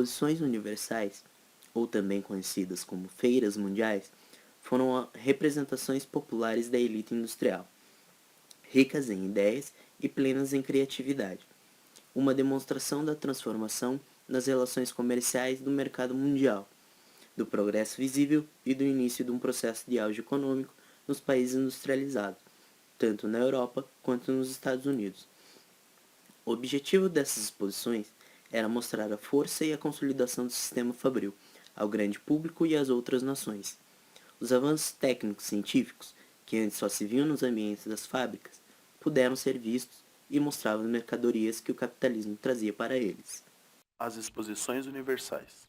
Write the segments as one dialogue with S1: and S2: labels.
S1: exposições universais, ou também conhecidas como feiras mundiais, foram representações populares da elite industrial, ricas em ideias e plenas em criatividade. Uma demonstração da transformação nas relações comerciais do mercado mundial, do progresso visível e do início de um processo de auge econômico nos países industrializados, tanto na Europa quanto nos Estados Unidos. O objetivo dessas exposições era mostrar a força e a consolidação do sistema fabril ao grande público e às outras nações. Os avanços técnicos científicos, que antes só se viam nos ambientes das fábricas, puderam ser vistos e mostravam as mercadorias que o capitalismo trazia para eles.
S2: As exposições universais.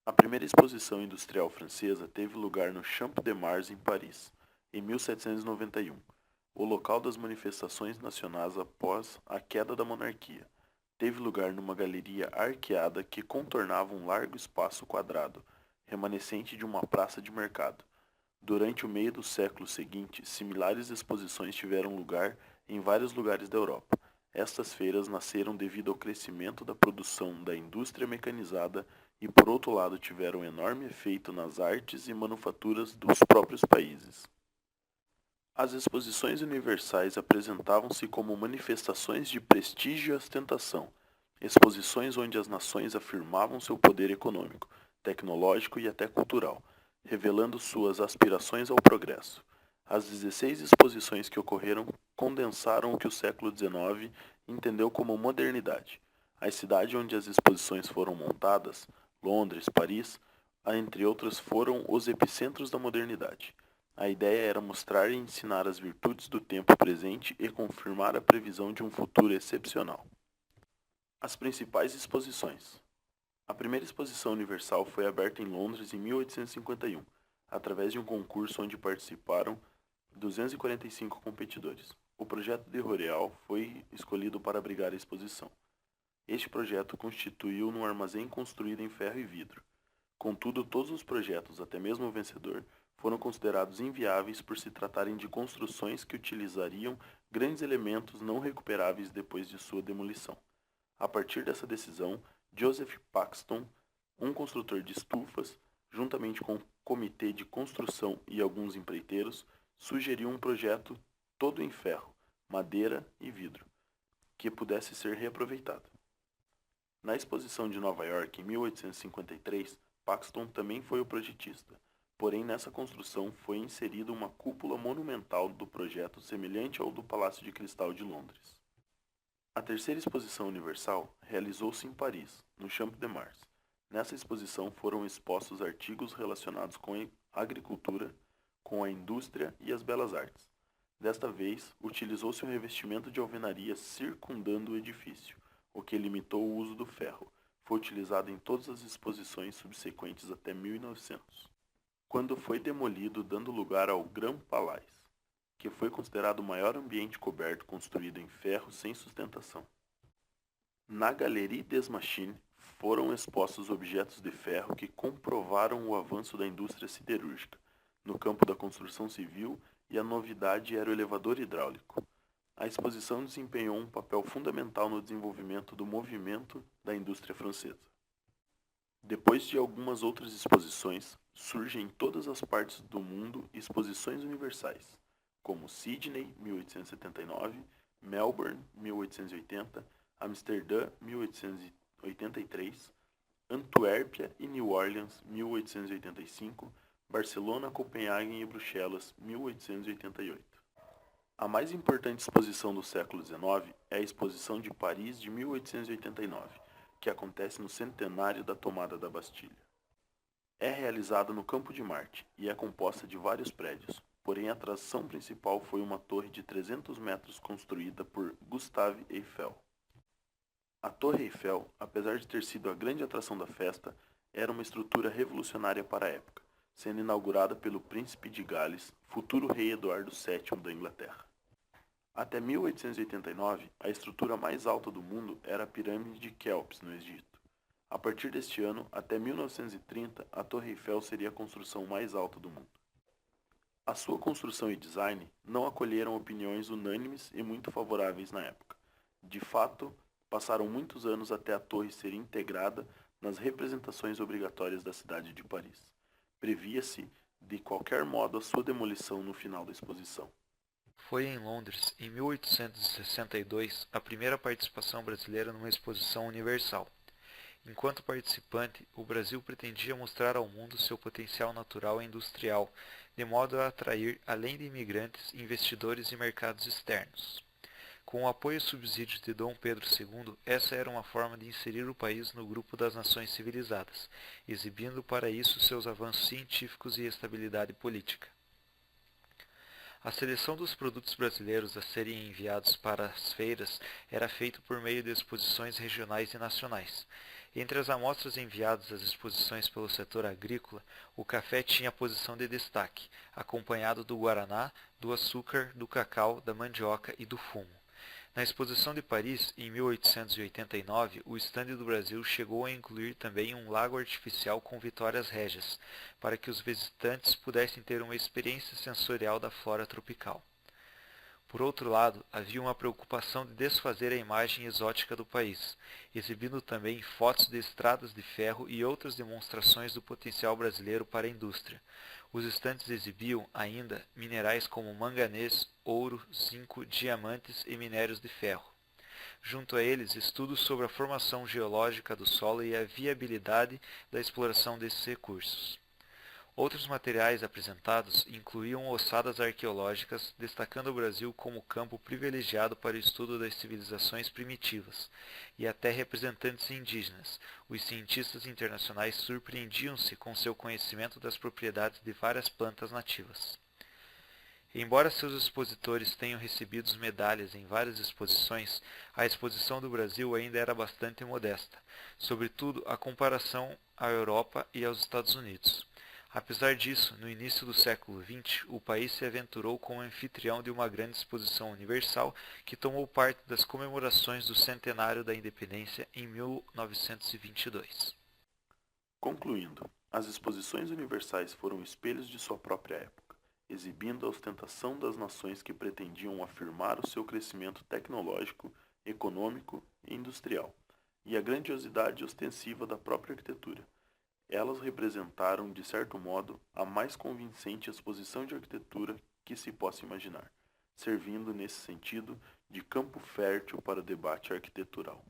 S2: A primeira exposição industrial francesa teve lugar no Champ de Mars, em Paris, em 1791, o local das manifestações nacionais após a queda da monarquia. Teve lugar numa galeria arqueada que contornava um largo espaço quadrado, remanescente de uma praça de mercado. Durante o meio do século seguinte, similares exposições tiveram lugar em vários lugares da Europa. Estas feiras nasceram devido ao crescimento da produção da indústria mecanizada e, por outro lado, tiveram enorme efeito nas artes e manufaturas dos próprios países. As exposições universais apresentavam-se como manifestações de prestígio e ostentação, exposições onde as nações afirmavam seu poder econômico, tecnológico e até cultural, revelando suas aspirações ao progresso. As 16 exposições que ocorreram condensaram o que o século XIX entendeu como modernidade. As cidades onde as exposições foram montadas, Londres, Paris, entre outras, foram os epicentros da modernidade. A ideia era mostrar e ensinar as virtudes do tempo presente e confirmar a previsão de um futuro excepcional. As principais exposições. A primeira exposição universal foi aberta em Londres em 1851, através de um concurso onde participaram 245 competidores. O projeto de Roreal foi escolhido para abrigar a exposição. Este projeto constituiu um armazém construído em ferro e vidro. Contudo, todos os projetos, até mesmo o vencedor, foram considerados inviáveis por se tratarem de construções que utilizariam grandes elementos não recuperáveis depois de sua demolição. A partir dessa decisão, Joseph Paxton, um construtor de estufas, juntamente com o comitê de construção e alguns empreiteiros, sugeriu um projeto todo em ferro, madeira e vidro, que pudesse ser reaproveitado. Na exposição de Nova York, em 1853, Paxton também foi o projetista, porém nessa construção foi inserida uma cúpula monumental do projeto semelhante ao do Palácio de Cristal de Londres. A terceira exposição universal realizou-se em Paris, no Champ de Mars. Nessa exposição foram expostos artigos relacionados com a agricultura, com a indústria e as belas artes. Desta vez, utilizou-se um revestimento de alvenaria circundando o edifício, o que limitou o uso do ferro. Foi utilizado em todas as exposições subsequentes até 1900, quando foi demolido, dando lugar ao Grand Palais, que foi considerado o maior ambiente coberto construído em ferro sem sustentação. Na Galerie des Machines foram expostos objetos de ferro que comprovaram o avanço da indústria siderúrgica no campo da construção civil, e a novidade era o elevador hidráulico. A exposição desempenhou um papel fundamental no desenvolvimento do movimento da indústria francesa. Depois de algumas outras exposições, surgem em todas as partes do mundo exposições universais, como Sydney, 1879, Melbourne, 1880, Amsterdã, 1883, Antuérpia e New Orleans, 1885, Barcelona, Copenhague e Bruxelas, 1888. A mais importante exposição do século XIX é a Exposição de Paris de 1889, que acontece no centenário da tomada da Bastilha. É realizada no Campo de Marte e é composta de vários prédios, porém a atração principal foi uma torre de 300 metros construída por Gustave Eiffel. A Torre Eiffel, apesar de ter sido a grande atração da festa, era uma estrutura revolucionária para a época, sendo inaugurada pelo príncipe de Gales, futuro rei Eduardo VII da Inglaterra. Até 1889, a estrutura mais alta do mundo era a pirâmide de Quéops, no Egito. A partir deste ano, até 1930, a Torre Eiffel seria a construção mais alta do mundo. A sua construção e design não acolheram opiniões unânimes e muito favoráveis na época. De fato, passaram muitos anos até a torre ser integrada nas representações obrigatórias da cidade de Paris. Previa-se, de qualquer modo, a sua demolição no final da exposição.
S3: Foi em Londres, em 1862, a primeira participação brasileira numa exposição universal. Enquanto participante, o Brasil pretendia mostrar ao mundo seu potencial natural e industrial, de modo a atrair, além de imigrantes, investidores e mercados externos. Com o apoio e subsídios de Dom Pedro II, essa era uma forma de inserir o país no grupo das nações civilizadas, exibindo para isso seus avanços científicos e estabilidade política. A seleção dos produtos brasileiros a serem enviados para as feiras era feita por meio de exposições regionais e nacionais. Entre as amostras enviadas às exposições pelo setor agrícola, o café tinha posição de destaque, acompanhado do guaraná, do açúcar, do cacau, da mandioca e do fumo. Na Exposição de Paris, em 1889, o estande do Brasil chegou a incluir também um lago artificial com vitórias régias, para que os visitantes pudessem ter uma experiência sensorial da flora tropical. Por outro lado, havia uma preocupação de desfazer a imagem exótica do país, exibindo também fotos de estradas de ferro e outras demonstrações do potencial brasileiro para a indústria. Os estandes exibiam, ainda, minerais como manganês, ouro, zinco, diamantes e minérios de ferro. Junto a eles, estudos sobre a formação geológica do solo e a viabilidade da exploração desses recursos. Outros materiais apresentados incluíam ossadas arqueológicas, destacando o Brasil como campo privilegiado para o estudo das civilizações primitivas, e até representantes indígenas. Os cientistas internacionais surpreendiam-se com seu conhecimento das propriedades de várias plantas nativas. Embora seus expositores tenham recebido medalhas em várias exposições, a exposição do Brasil ainda era bastante modesta, sobretudo a comparação à Europa e aos Estados Unidos. Apesar disso, no início do século XX, o país se aventurou como anfitrião de uma grande exposição universal que tomou parte das comemorações do centenário da independência em 1922.
S2: Concluindo, as exposições universais foram espelhos de sua própria época, exibindo a ostentação das nações que pretendiam afirmar o seu crescimento tecnológico, econômico e industrial, e a grandiosidade ostensiva da própria arquitetura. Elas representaram, de certo modo, a mais convincente exposição de arquitetura que se possa imaginar, servindo, nesse sentido, de campo fértil para o debate arquitetural.